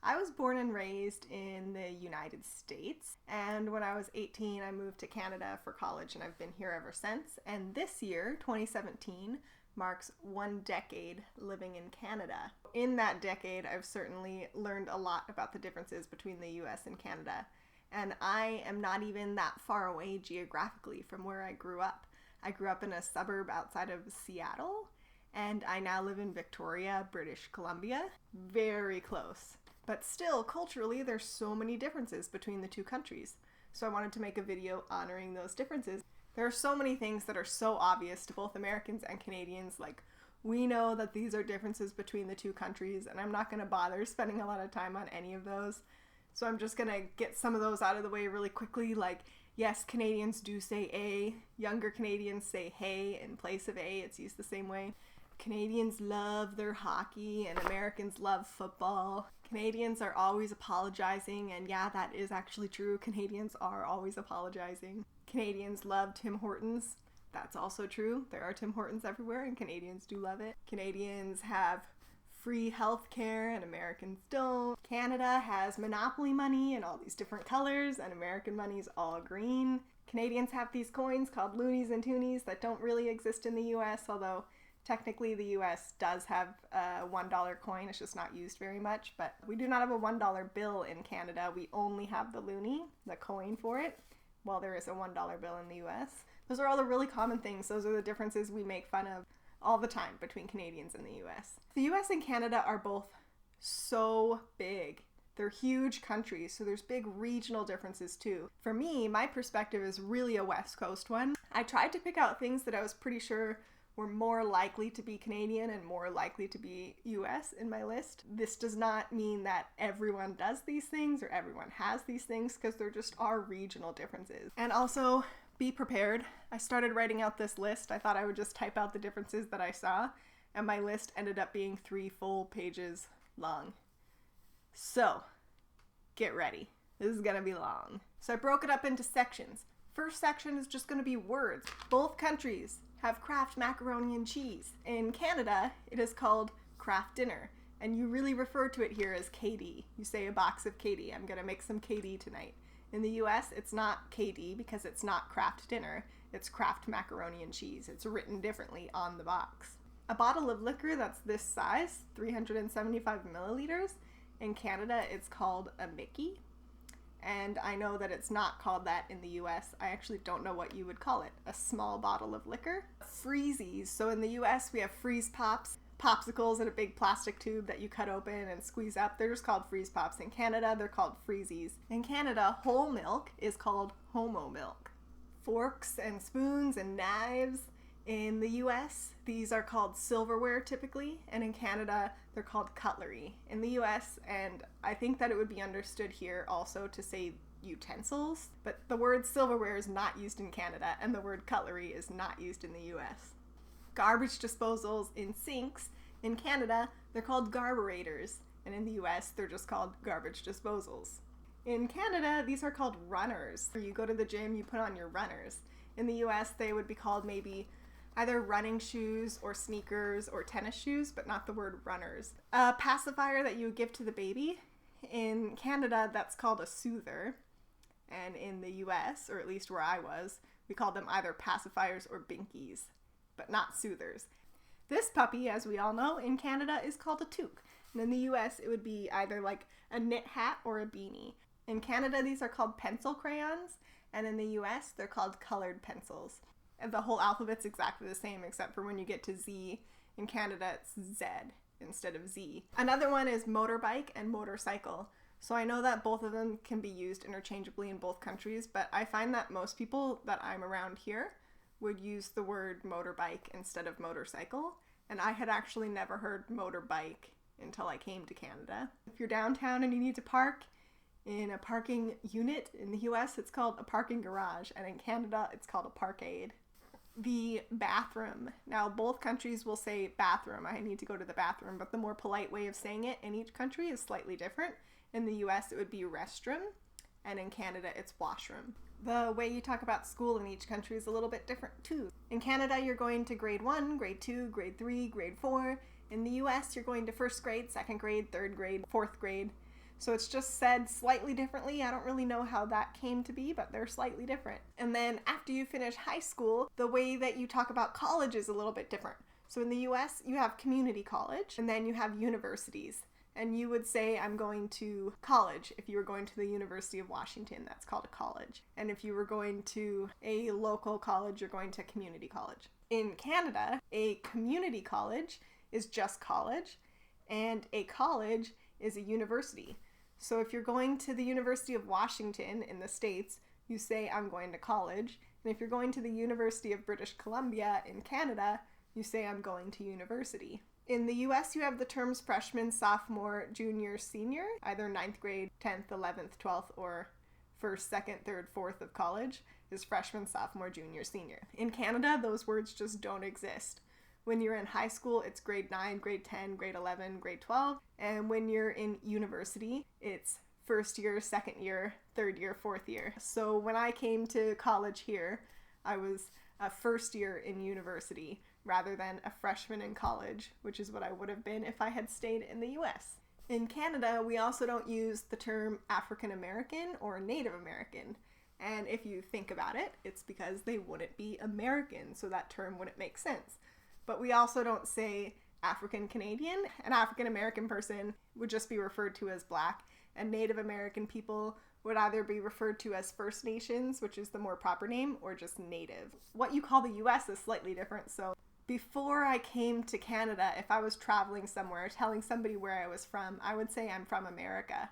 I was born and raised in the United States, and when I was 18, I moved to Canada for college, and I've been here ever since. And this year, 2017, marks 1 decade living in Canada. In that decade, I've certainly learned a lot about the differences between the US and Canada, and I am not even that far away geographically from where I grew up. I grew up in a suburb outside of Seattle, and I now live in Victoria, British Columbia. Very close. But still, culturally, there's so many differences between the two countries. So I wanted to make a video honoring those differences. There are so many things that are so obvious to both Americans and Canadians, like we know that these are differences between the two countries, and I'm not going to bother spending a lot of time on any of those. So I'm just going to get some of those out of the way really quickly, like yes, Canadians do say A, younger Canadians say hey in place of A, it's used the same way. Canadians love their hockey and Americans love football. Canadians are always apologizing, and yeah, that is actually true. Canadians are always apologizing. Canadians love Tim Hortons. That's also true. There are Tim Hortons everywhere, and Canadians do love it. Canadians have free health care, and Americans don't. Canada has monopoly money in all these different colors, and American money's all green. Canadians have these coins called loonies and toonies that don't really exist in the US, although technically, the US does have a $1 coin. It's just not used very much. But we do not have a $1 bill in Canada. We only have the loonie, the coin for it, while there is a $1 bill in the US. Those are all the really common things. Those are the differences we make fun of all the time between Canadians and the US. The US and Canada are both so big. They're huge countries, so there's big regional differences too. For me, my perspective is really a West Coast one. I tried to pick out things that I was pretty sure were more likely to be Canadian and more likely to be US in my list. This does not mean that everyone does these things or everyone has these things, because there just are regional differences. And also, be prepared. I started writing out this list. I thought I would just type out the differences that I saw, and my list ended up being 3 full pages long. So, get ready. This is gonna be long. So I broke it up into sections. First section is just gonna be words. Both countries have Kraft macaroni and cheese. In Canada, it is called Kraft dinner, and you really refer to it here as KD. You say a box of KD. I'm gonna make some KD tonight. In the US, it's not KD because it's not Kraft dinner. It's Kraft macaroni and cheese. It's written differently on the box. A bottle of liquor that's this size, 375 milliliters, in Canada, it's called a Mickey. And I know that it's not called that in the US. I actually don't know what you would call it. A small bottle of liquor. Freezies. So in the US, we have freeze pops, popsicles in a big plastic tube that you cut open and squeeze up. They're just called freeze pops. In Canada, they're called freezies. In Canada, whole milk is called homo milk. Forks and spoons and knives. In the US, these are called silverware typically, and in Canada, they're called cutlery. In the US, and I think that it would be understood here also to say utensils, but the word silverware is not used in Canada, and the word cutlery is not used in the US. Garbage disposals in sinks, in Canada, they're called garburators, and in the US, they're just called garbage disposals. In Canada, these are called runners. You go to the gym, you put on your runners. In the US, they would be called maybe either running shoes or sneakers or tennis shoes, but not the word runners. A pacifier that you would give to the baby, in Canada that's called a soother, and in the US, or at least where I was, we called them either pacifiers or binkies, but not soothers. This puppy, as we all know, in Canada is called a toque, and in the US it would be either like a knit hat or a beanie. In Canada these are called pencil crayons, and in the US they're called colored pencils. And the whole alphabet's exactly the same, except for when you get to Z. In Canada, it's Z instead of Z. Another one is motorbike and motorcycle. So I know that both of them can be used interchangeably in both countries, but I find that most people that I'm around here would use the word motorbike instead of motorcycle. And I had actually never heard motorbike until I came to Canada. If you're downtown and you need to park in a parking unit, in the US, it's called a parking garage, and in Canada, it's called a parkade. The bathroom. Now, both countries will say bathroom. I need to go to the bathroom, but the more polite way of saying it in each country is slightly different. In the US, it would be restroom, and in Canada, it's washroom. The way you talk about school in each country is a little bit different too. In Canada, you're going to grade 1, grade 2, grade 3, grade 4. In the US, you're going to first grade, second grade, third grade, fourth grade. So it's just said slightly differently. I don't really know how that came to be, but they're slightly different. And then after you finish high school, the way that you talk about college is a little bit different. So in the US, you have community college, and then you have universities. And you would say, I'm going to college. If you were going to the University of Washington, that's called a college. And if you were going to a local college, you're going to community college. In Canada, a community college is just college, and a college is a university. So if you're going to the University of Washington in the States, you say, I'm going to college. And if you're going to the University of British Columbia in Canada, you say, I'm going to university. In the US, you have the terms freshman, sophomore, junior, senior, either 9th grade, 10th, 11th, 12th, or 1st, 2nd, 3rd, 4th of college is freshman, sophomore, junior, senior. In Canada, those words just don't exist. When you're in high school, it's grade 9, grade 10, grade 11, grade 12. And when you're in university, it's first year, second year, third year, fourth year. So when I came to college here, I was a first year in university rather than a freshman in college, which is what I would have been if I had stayed in the US. In Canada, we also don't use the term African American or Native American. And if you think about it, it's because they wouldn't be American, so that term wouldn't make sense. But we also don't say African Canadian. An African American person would just be referred to as Black, and Native American people would either be referred to as First Nations, which is the more proper name, or just Native. What you call the US is slightly different. So before I came to Canada, if I was traveling somewhere, telling somebody where I was from, I would say I'm from America.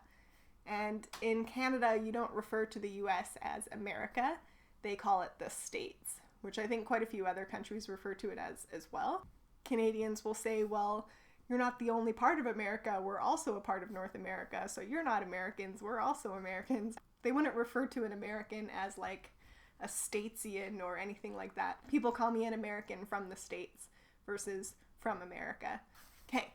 And in Canada, you don't refer to the US as America. They call it the States, which I think quite a few other countries refer to it as well. Canadians will say, well, you're not the only part of America, we're also a part of North America, so you're not Americans, we're also Americans. They wouldn't refer to an American as like a Statesian or anything like that. People call me an American from the States versus from America. Okay,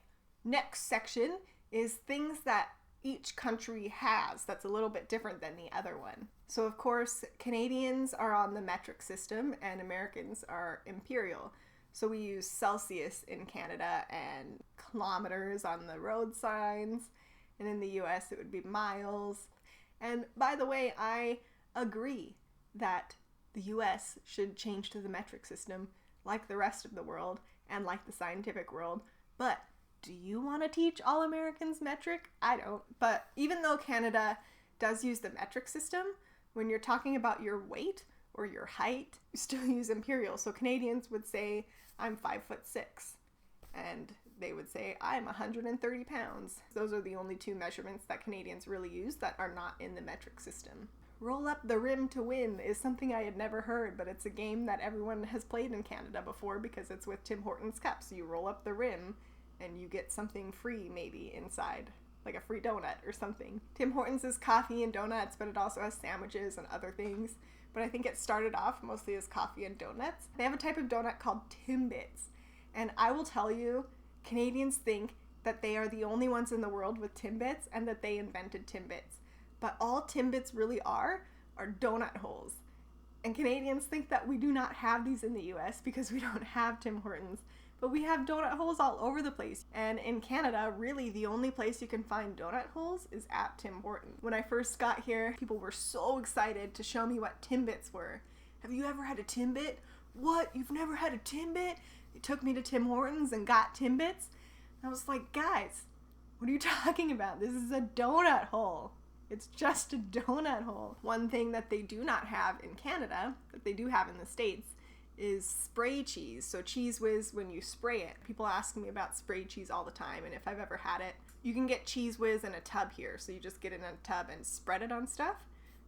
next section is things that each country has that's a little bit different than the other one. So of course, Canadians are on the metric system and Americans are imperial. So we use Celsius in Canada and kilometers on the road signs. And in the US, it would be miles. And by the way, I agree that the US should change to the metric system like the rest of the world and like the scientific world. But do you want to teach all Americans metric? I don't. But even though Canada does use the metric system, when you're talking about your weight or your height, you still use imperial. So Canadians would say, I'm 5'6", and they would say, I'm 130 pounds. Those are the only two measurements that Canadians really use that are not in the metric system. Roll up the rim to win is something I had never heard, but it's a game that everyone has played in Canada before because it's with Tim Hortons cups. You roll up the rim and you get something free maybe inside, like a free donut or something. Tim Hortons is coffee and donuts, but it also has sandwiches and other things. But I think it started off mostly as coffee and donuts. They have a type of donut called Timbits. And I will tell you, Canadians think that they are the only ones in the world with Timbits and that they invented Timbits. But all Timbits really are donut holes. And Canadians think that we do not have these in the US because we don't have Tim Hortons. But we have donut holes all over the place. And in Canada, really the only place you can find donut holes is at Tim Hortons. When I first got here, people were so excited to show me what Timbits were. Have you ever had a Timbit? What? You've never had a Timbit? They took me to Tim Hortons and got Timbits. I was like, guys, what are you talking about? This is a donut hole. It's just a donut hole. One thing that they do not have in Canada, that they do have in the States, is spray cheese. So Cheese Whiz, when you spray it, people ask me about spray cheese all the time, and if I've ever had it. You can get Cheese Whiz in a tub here, so you just get it in a tub and spread it on stuff,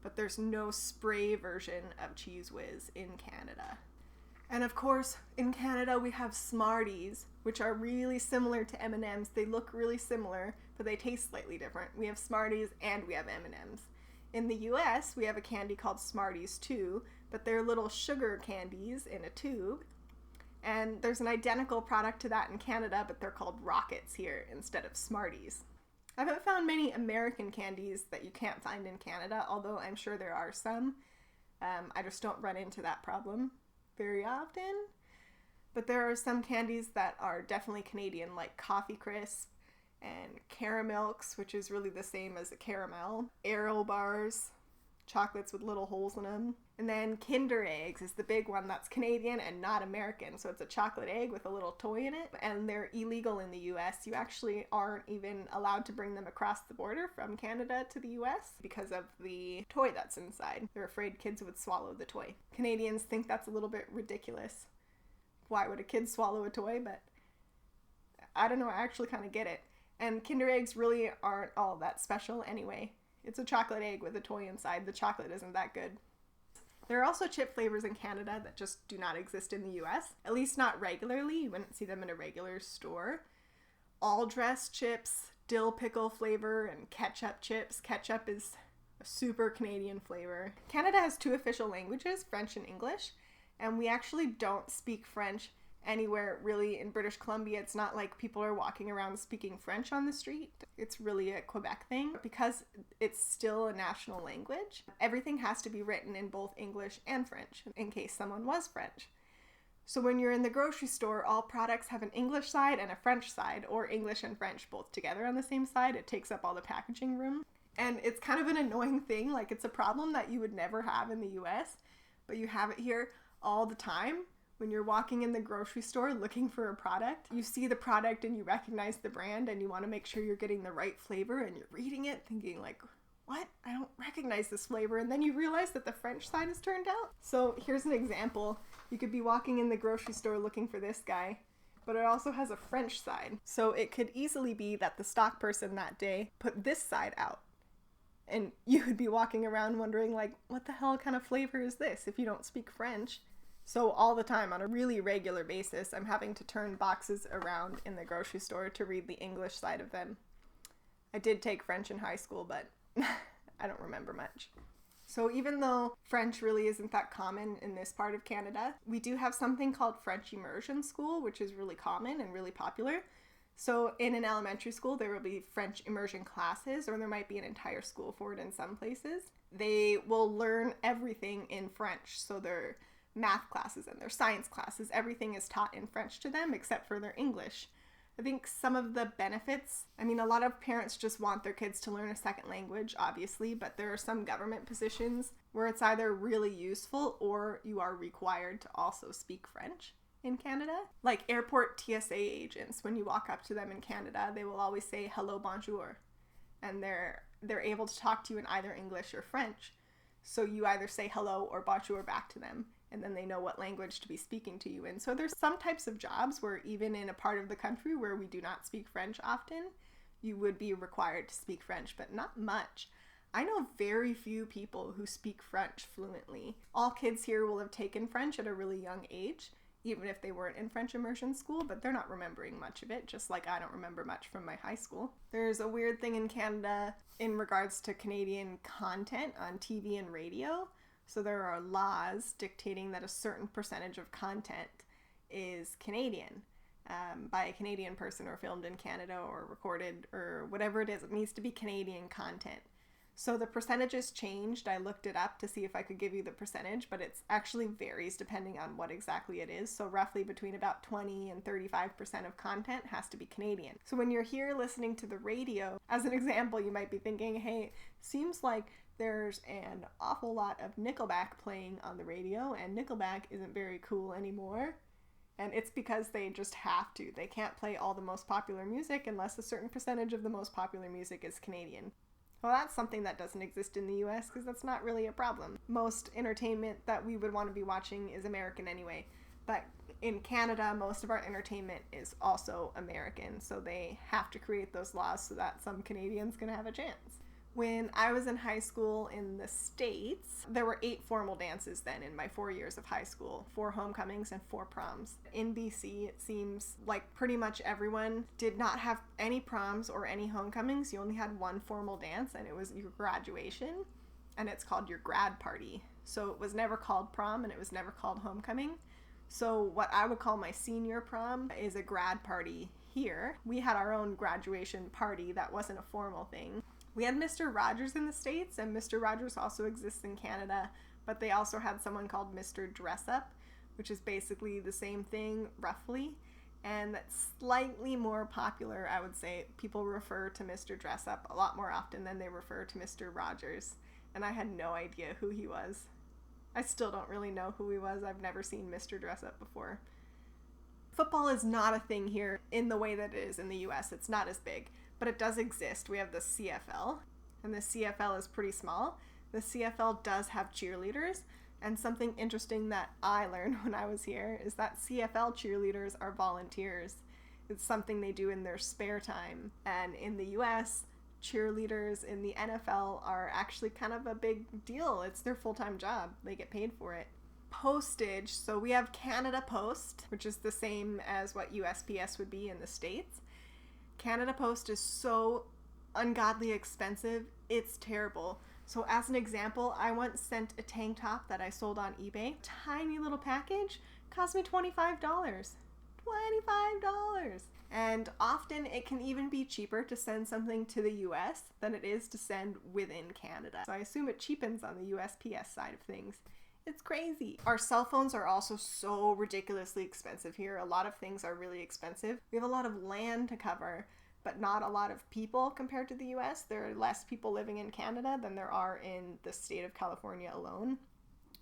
but there's no spray version of Cheese Whiz in Canada. And of course, in Canada we have Smarties, which are really similar to M&Ms. They look really similar, but they taste slightly different. We have Smarties and we have M&Ms. In the US, we have a candy called Smarties too, but they're little sugar candies in a tube. And there's an identical product to that in Canada, but they're called Rockets here instead of Smarties. I haven't found many American candies that you can't find in Canada, although I'm sure there are some. I just don't run into that problem very often. But there are some candies that are definitely Canadian, like Coffee Crisp and Caramilks, which is really the same as a caramel, Aero bars, chocolates with little holes in them. And then Kinder Eggs is the big one that's Canadian and not American. So it's a chocolate egg with a little toy in it, and they're illegal in the US. You actually aren't even allowed to bring them across the border from Canada to the US because of the toy that's inside. They're afraid kids would swallow the toy. Canadians think that's a little bit ridiculous. Why would a kid swallow a toy? But I don't know, I actually kind of get it. And Kinder Eggs really aren't all that special anyway. It's a chocolate egg with a toy inside. The chocolate isn't that good. There are also chip flavors in Canada that just do not exist in the US, at least not regularly. You wouldn't see them in a regular store. All dress chips, dill pickle flavor, and ketchup chips. Ketchup is a super Canadian flavor. Canada has 2 official languages, French and English, and we actually don't speak French anywhere really in British Columbia. It's not like people are walking around speaking French on the street. It's really a Quebec thing. Because it's still a national language, everything has to be written in both English and French in case someone was French. So when you're in the grocery store, all products have an English side and a French side, or English and French both together on the same side. It takes up all the packaging room. And it's kind of an annoying thing. Like, it's a problem that you would never have in the US, but you have it here all the time. When you're walking in the grocery store looking for a product, you see the product and you recognize the brand and you want to make sure you're getting the right flavor, and you're reading it thinking like, what? I don't recognize this flavor. And then you realize that the French side is turned out. So here's an example. You could be walking in the grocery store looking for this guy, but it also has a French side. So it could easily be that the stock person that day put this side out. And you would be walking around wondering like, what the hell kind of flavor is this if you don't speak French? So all the time, on a really regular basis, I'm having to turn boxes around in the grocery store to read the English side of them. I did take French in high school, but I don't remember much. So even though French really isn't that common in this part of Canada, we do have something called French Immersion School, which is really common and really popular. So in an elementary school, there will be French immersion classes, or there might be an entire school for it in some places. They will learn everything in French, so they're math classes and their science classes, everything is taught in French to them except for their English. I think some of the benefits, a lot of parents just want their kids to learn a second language, obviously, but there are some government positions where it's either really useful or you are required to also speak French in Canada. Like airport TSA agents, when you walk up to them in Canada, they will always say hello, bonjour, and they're able to talk to you in either English or French. So you either say hello or bonjour back to them, and then they know what language to be speaking to you in. So there's some types of jobs where even in a part of the country where we do not speak French often, you would be required to speak French, but not much. I know very few people who speak French fluently. All kids here will have taken French at a really young age, even if they weren't in French immersion school, but they're not remembering much of it, just like I don't remember much from my high school. There's a weird thing in Canada in regards to Canadian content on TV and radio. So there are laws dictating that a certain percentage of content is Canadian, by a Canadian person, or filmed in Canada or recorded or whatever it is. It needs to be Canadian content. So the percentages changed. I looked it up to see if I could give you the percentage, but it actually varies depending on what exactly it is. So roughly between about 20 and 35% of content has to be Canadian. So when you're here listening to the radio, as an example, you might be thinking, hey, seems like there's an awful lot of Nickelback playing on the radio, and Nickelback isn't very cool anymore. And it's because they just have to. They can't play all the most popular music unless a certain percentage of the most popular music is Canadian. Well, that's something that doesn't exist in the US because that's not really a problem. Most entertainment that we would want to be watching is American anyway. But in Canada, most of our entertainment is also American, so they have to create those laws so that some Canadians can have a chance. When I was in high school in the States, there were 8 formal dances then in my 4 years of high school, 4 homecomings and 4 proms. In BC, it seems like pretty much everyone did not have any proms or any homecomings. You only had one formal dance, and it was your graduation, and it's called your grad party. So it was never called prom, and it was never called homecoming. So what I would call my senior prom is a grad party here. We had our own graduation party that wasn't a formal thing. We had Mr. Rogers in the States, and Mr. Rogers also exists in Canada, but they also had someone called Mr. Dress Up, which is basically the same thing, roughly. And that's slightly more popular, I would say. People refer to Mr. Dress Up a lot more often than they refer to Mr. Rogers. And I had no idea who he was. I still don't really know who he was. I've never seen Mr. Dress Up before. Football is not a thing here in the way that it is in the US. It's not as big, but it does exist. We have the CFL, and the CFL is pretty small. The CFL does have cheerleaders, and something interesting that I learned when I was here is that CFL cheerleaders are volunteers. It's something they do in their spare time. And in the US, cheerleaders in the NFL are actually kind of a big deal. It's their full-time job. They get paid for it. Postage. So we have Canada Post, which is the same as what USPS would be in the States. Canada Post is so ungodly expensive. It's terrible. So as an example, I once sent a tank top that I sold on eBay. Tiny little package, cost me $25. $25! And often it can even be cheaper to send something to the US than it is to send within Canada. So I assume it cheapens on the USPS side of things. It's crazy. Our cell phones are also so ridiculously expensive here. A lot of things are really expensive. We have a lot of land to cover, but not a lot of people compared to the US. There are less people living in Canada than there are in the state of California alone.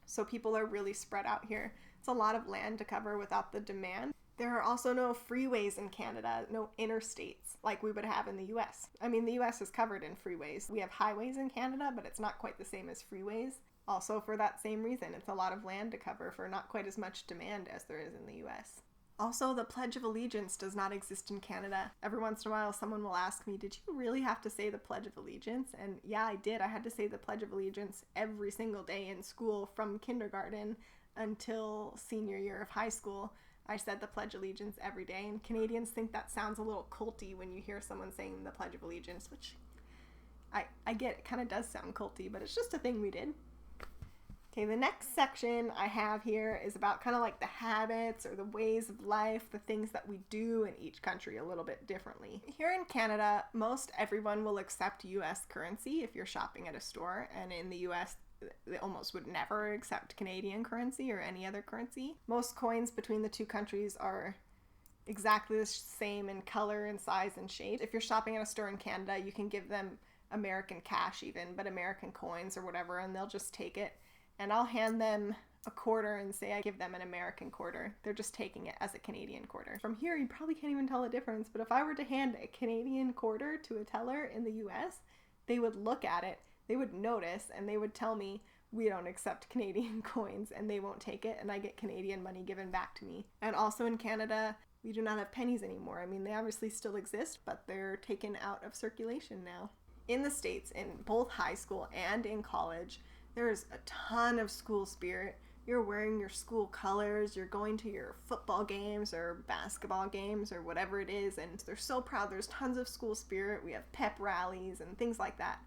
So people are really spread out here. It's a lot of land to cover without the demand. There are also no freeways in Canada, no interstates like we would have in the US. I mean, the US is covered in freeways. We have highways in Canada, but it's not quite the same as freeways. Also, for that same reason, it's a lot of land to cover for not quite as much demand as there is in the US. Also, the Pledge of Allegiance does not exist in Canada. Every once in a while, someone will ask me, did you really have to say the Pledge of Allegiance? And yeah, I did. I had to say the Pledge of Allegiance every single day in school from kindergarten until senior year of high school. I said the Pledge of Allegiance every day, and Canadians think that sounds a little culty when you hear someone saying the Pledge of Allegiance, which I get. It kind of does sound culty, but it's just a thing we did. Okay, the next section I have here is about kind of like the habits or the ways of life, the things that we do in each country a little bit differently. Here in Canada, most everyone will accept US currency if you're shopping at a store, and in the US, they almost would never accept Canadian currency or any other currency. Most coins between the two countries are exactly the same in color and size and shape. If you're shopping at a store in Canada, you can give them American cash even, but American coins or whatever, and they'll just take it. And I'll hand them a quarter and say I give them an American quarter. They're just taking it as a Canadian quarter. From here, you probably can't even tell the difference, but if I were to hand a Canadian quarter to a teller in the US, they would look at it, they would notice, and they would tell me, we don't accept Canadian coins, and they won't take it, and I get Canadian money given back to me. And also in Canada, we do not have pennies anymore. I mean, they obviously still exist, but they're taken out of circulation now. In the States, in both high school and in college, there is a ton of school spirit. You're wearing your school colors, you're going to your football games or basketball games or whatever it is, and they're so proud. There's tons of school spirit. We have pep rallies and things like that.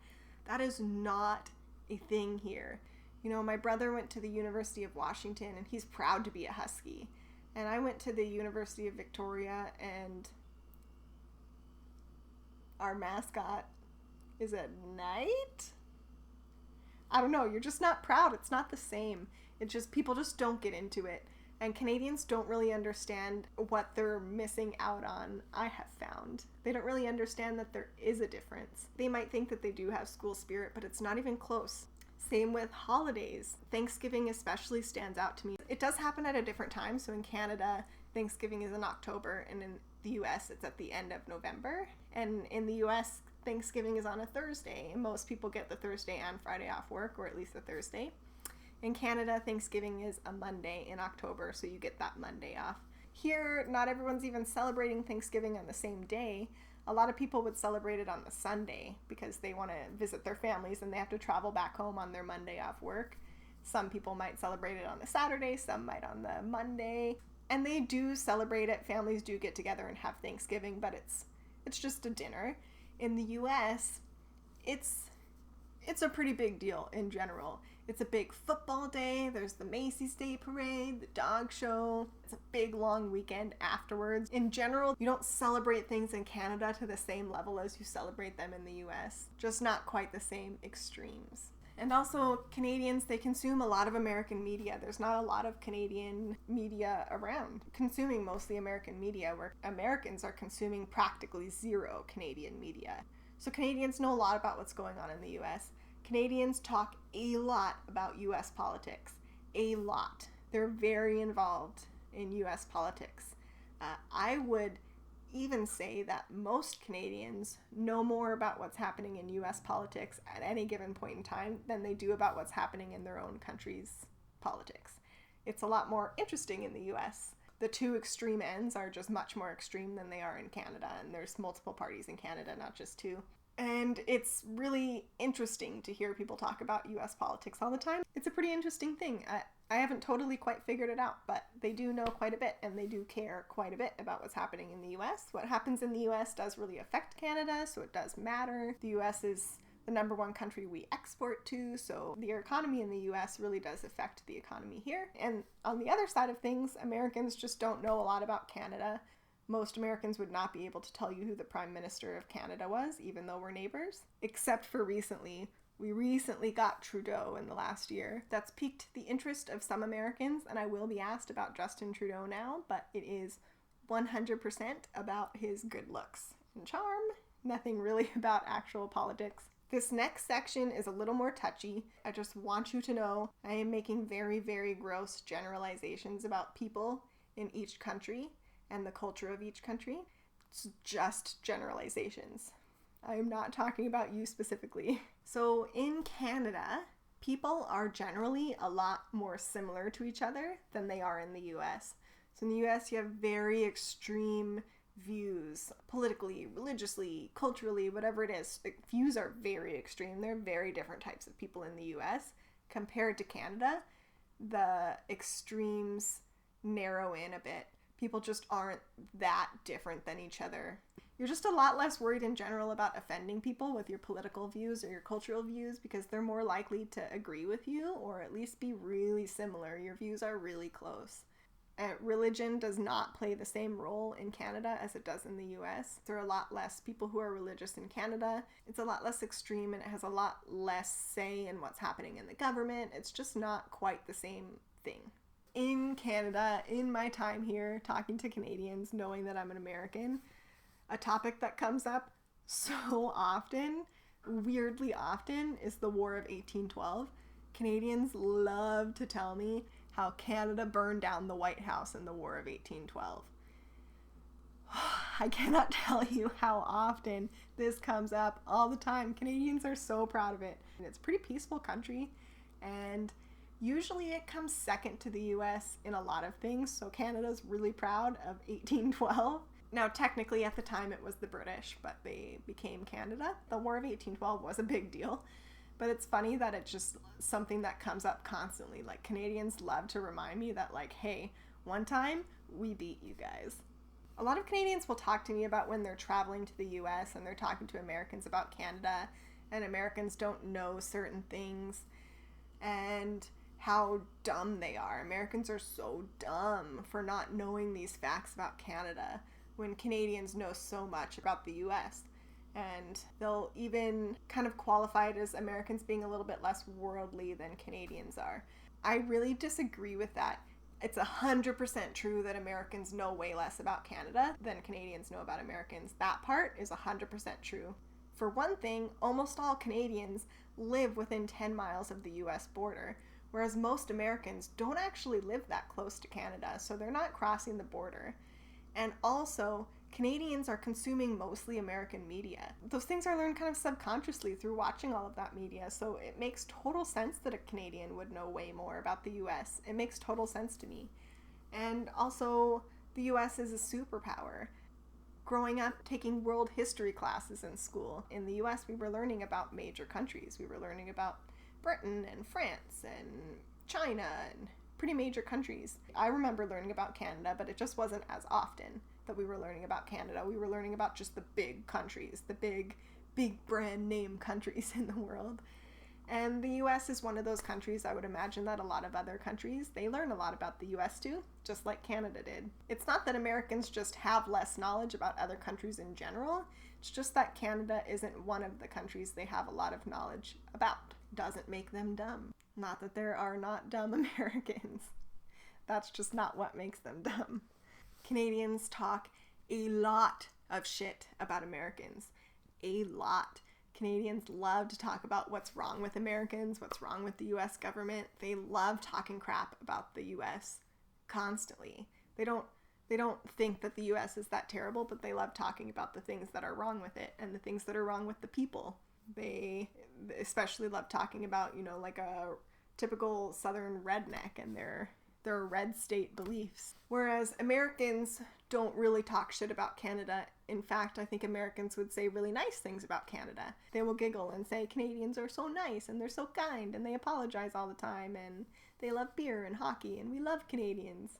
That is not a thing here. You know, my brother went to the University of Washington and he's proud to be a Husky. And I went to the University of Victoria and our mascot is a knight? I don't know, you're just not proud. It's not the same. It's just, people just don't get into it. And Canadians don't really understand what they're missing out on, I have found. They don't really understand that there is a difference. They might think that they do have school spirit, but it's not even close. Same with holidays. Thanksgiving especially stands out to me. It does happen at a different time. So in Canada, Thanksgiving is in October, and in the US, it's at the end of November. And in the US, Thanksgiving is on a Thursday. Most people get the Thursday and Friday off work, or at least the Thursday. In Canada, Thanksgiving is a Monday in October, so you get that Monday off. Here, not everyone's even celebrating Thanksgiving on the same day. A lot of people would celebrate it on the Sunday because they want to visit their families and they have to travel back home on their Monday off work. Some people might celebrate it on the Saturday, some might on the Monday. And they do celebrate it. Families do get together and have Thanksgiving, but it's just a dinner. In the US, it's a pretty big deal in general. It's a big football day, there's the Macy's Day Parade, the dog show. It's a big long weekend afterwards. In general, you don't celebrate things in Canada to the same level as you celebrate them in the US. Just not quite the same extremes. And also, Canadians, they consume a lot of American media. There's not a lot of Canadian media around. Consuming mostly American media, where Americans are consuming practically zero Canadian media. So Canadians know a lot about what's going on in the US. Canadians talk a lot about US politics. A lot. They're very involved in US politics. I would even say that most Canadians know more about what's happening in US politics at any given point in time than they do about what's happening in their own country's politics. It's a lot more interesting in the US. The two extreme ends are just much more extreme than they are in Canada, and there's multiple parties in Canada, not just two. And it's really interesting to hear people talk about US politics all the time. It's a pretty interesting thing. I haven't totally quite figured it out, but they do know quite a bit, and they do care quite a bit about what's happening in the US. What happens in the US does really affect Canada, so it does matter. The US is the number one country we export to, so the economy in the US really does affect the economy here. And on the other side of things, Americans just don't know a lot about Canada. Most Americans would not be able to tell you who the Prime Minister of Canada was, even though we're neighbors, except for recently. We recently got Trudeau in the last year. That's piqued the interest of some Americans, and I will be asked about Justin Trudeau now, but it is 100% about his good looks and charm, nothing really about actual politics. This next section is a little more touchy. I just want you to know I am making very, very gross generalizations about people in each country and the culture of each country. It's just generalizations. I am not talking about you specifically. So in Canada, people are generally a lot more similar to each other than they are in the US. So in the US, you have very extreme views, politically, religiously, culturally, whatever it is. Views are very extreme. There are very different types of people in the US. Compared to Canada, the extremes narrow in a bit. People just aren't that different than each other. You're just a lot less worried in general about offending people with your political views or your cultural views because they're more likely to agree with you or at least be really similar. Your views are really close. Religion does not play the same role in Canada as it does in the US. There are a lot less people who are religious in Canada. It's a lot less extreme and it has a lot less say in what's happening in the government. It's just not quite the same thing. In Canada, in my time here, talking to Canadians, knowing that I'm an American, a topic that comes up so often, weirdly often, is the War of 1812. Canadians love to tell me how Canada burned down the White House in the War of 1812. I cannot tell you how often this comes up all the time. Canadians are so proud of it. It's a pretty peaceful country, and usually it comes second to the US in a lot of things, so Canada's really proud of 1812. Now, technically at the time it was the British, but they became Canada. The War of 1812 was a big deal, but it's funny that it's just something that comes up constantly. Like, Canadians love to remind me that, like, hey, one time we beat you guys. A lot of Canadians will talk to me about when they're traveling to the US and they're talking to Americans about Canada, and Americans don't know certain things, and how dumb they are. Americans are so dumb for not knowing these facts about Canada when Canadians know so much about the US. And they'll even kind of qualify it as Americans being a little bit less worldly than Canadians are. I really disagree with that. It's 100% true that Americans know way less about Canada than Canadians know about Americans. That part is 100% true. For one thing, almost all Canadians live within 10 miles of the US border, whereas most Americans don't actually live that close to Canada, so they're not crossing the border. And also, Canadians are consuming mostly American media. Those things are learned kind of subconsciously through watching all of that media, so it makes total sense that a Canadian would know way more about the US. It makes total sense to me. And also, the US is a superpower. Growing up, taking world history classes in school, in the US we were learning about major countries. We were learning about Britain and France and China and pretty major countries. I remember learning about Canada, but it just wasn't as often that we were learning about Canada. We were learning about just the big countries, the big brand name countries in the world. And the US is one of those countries. I would imagine that a lot of other countries, they learn a lot about the US too, just like Canada did. It's not that Americans just have less knowledge about other countries in general. It's just that Canada isn't one of the countries they have a lot of knowledge about. Doesn't make them dumb. Not that there are not dumb Americans. That's just not what makes them dumb. Canadians talk a lot of shit about Americans. A lot. Canadians love to talk about what's wrong with Americans, what's wrong with the US government. They love talking crap about the US constantly. They don't think that the US is that terrible, but they love talking about the things that are wrong with it and the things that are wrong with the people. They especially love talking about, like a typical southern redneck and their red state beliefs. Whereas Americans don't really talk shit about Canada. In fact, I think Americans would say really nice things about Canada. They will giggle and say Canadians are so nice and they're so kind and they apologize all the time and they love beer and hockey and we love Canadians.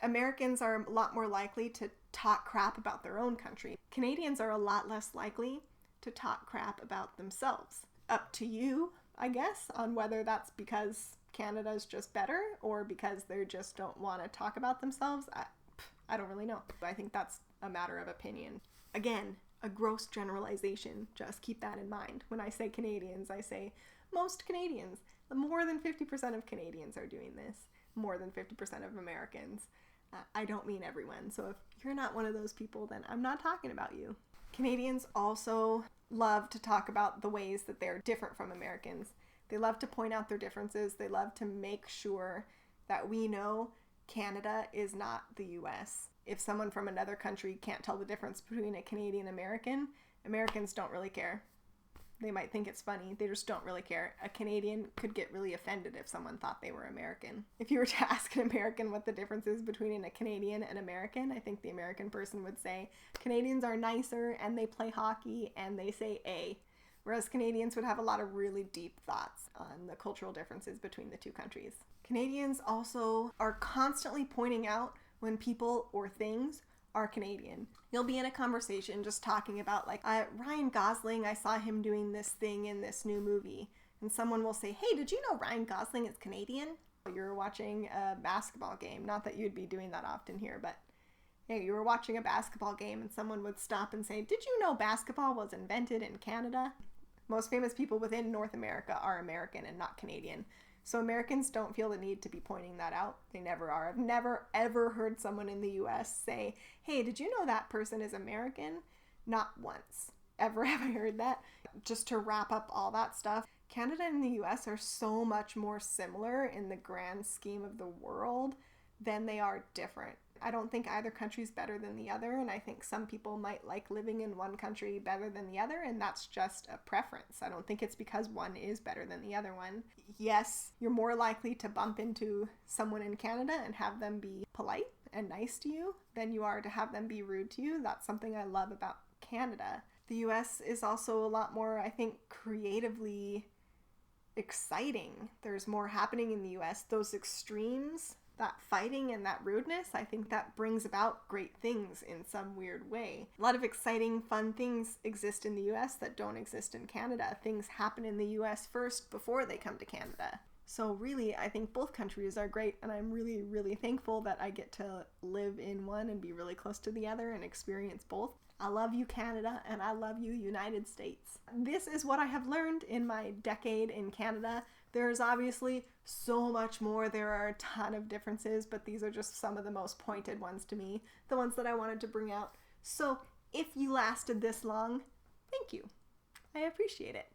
Americans are a lot more likely to talk crap about their own country. Canadians are a lot less likely to talk crap about themselves. Up to you, I guess, on whether that's because Canada's just better or because they just don't want to talk about themselves. I don't really know. I think that's a matter of opinion. Again, a gross generalization. Just keep that in mind. When I say Canadians, I say most Canadians. More than 50% of Canadians are doing this. More than 50% of Americans. I don't mean everyone. So if you're not one of those people, then I'm not talking about you. Canadians also love to talk about the ways that they're different from Americans. They love to point out their differences. They love to make sure that we know Canada is not the US. If someone from another country can't tell the difference between a Canadian and American, Americans don't really care. They might think it's funny. They just don't really care. A Canadian could get really offended if someone thought they were American. If you were to ask an American what the difference is between a Canadian and American, I think the American person would say Canadians are nicer and they play hockey and they say A. Whereas Canadians would have a lot of really deep thoughts on the cultural differences between the two countries. Canadians also are constantly pointing out when people or things are Canadian. You'll be in a conversation just talking about Ryan Gosling, I saw him doing this thing in this new movie. And someone will say, hey, did you know Ryan Gosling is Canadian? You're watching a basketball game. Not that you'd be doing that often here, but hey, you were watching a basketball game and someone would stop and say, did you know basketball was invented in Canada? Most famous people within North America are American and not Canadian. So Americans don't feel the need to be pointing that out. They never are. I've never, ever heard someone in the US say, hey, did you know that person is American? Not once. Ever have I heard that? Just to wrap up all that stuff, Canada and the US are so much more similar in the grand scheme of the world than they are different. I don't think either country's better than the other, and I think some people might like living in one country better than the other, and that's just a preference. I don't think it's because one is better than the other one. Yes, you're more likely to bump into someone in Canada and have them be polite and nice to you than you are to have them be rude to you. That's something I love about Canada. The US is also a lot more, I think, creatively exciting. There's more happening in the US. Those extremes, that fighting and that rudeness, I think that brings about great things in some weird way. A lot of exciting, fun things exist in the US that don't exist in Canada. Things happen in the US first before they come to Canada. So really, I think both countries are great, and I'm really, really thankful that I get to live in one and be really close to the other and experience both. I love you, Canada, and I love you, United States. This is what I have learned in my decade in Canada. There's obviously so much more. There are a ton of differences, but these are just some of the most pointed ones to me, the ones that I wanted to bring out. So if you lasted this long, thank you. I appreciate it.